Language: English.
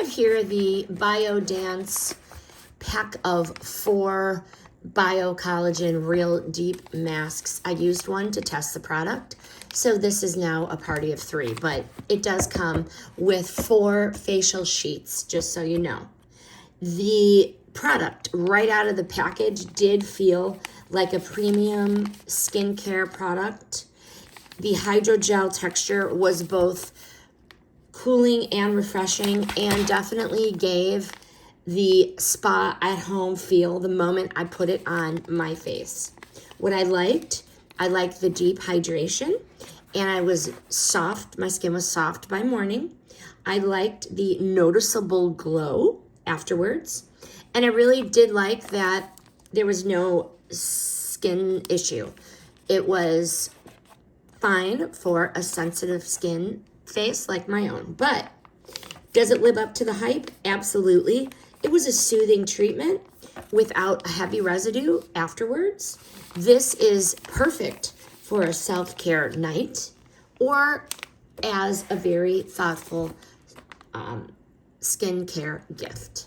have here the BioDance pack of 4 Bio-Collagen Real Deep Masks. I used one to test the product, so this is now a party of 3, but it does come with 4 facial sheets, just so you know. The product right out of the package did feel like a premium skincare product. The hydrogel texture was both cooling and refreshing, and definitely gave the spa at home feel the moment I put it on my face. What I liked the deep hydration, and I was soft, my skin was soft by morning. I liked the noticeable glow afterwards, and I really did like that there was no skin issue. It was fine for a sensitive skin face like my own, but does it live up to the hype? Absolutely. It was a soothing treatment without a heavy residue afterwards. This is perfect for a self-care night or as a very thoughtful skincare gift.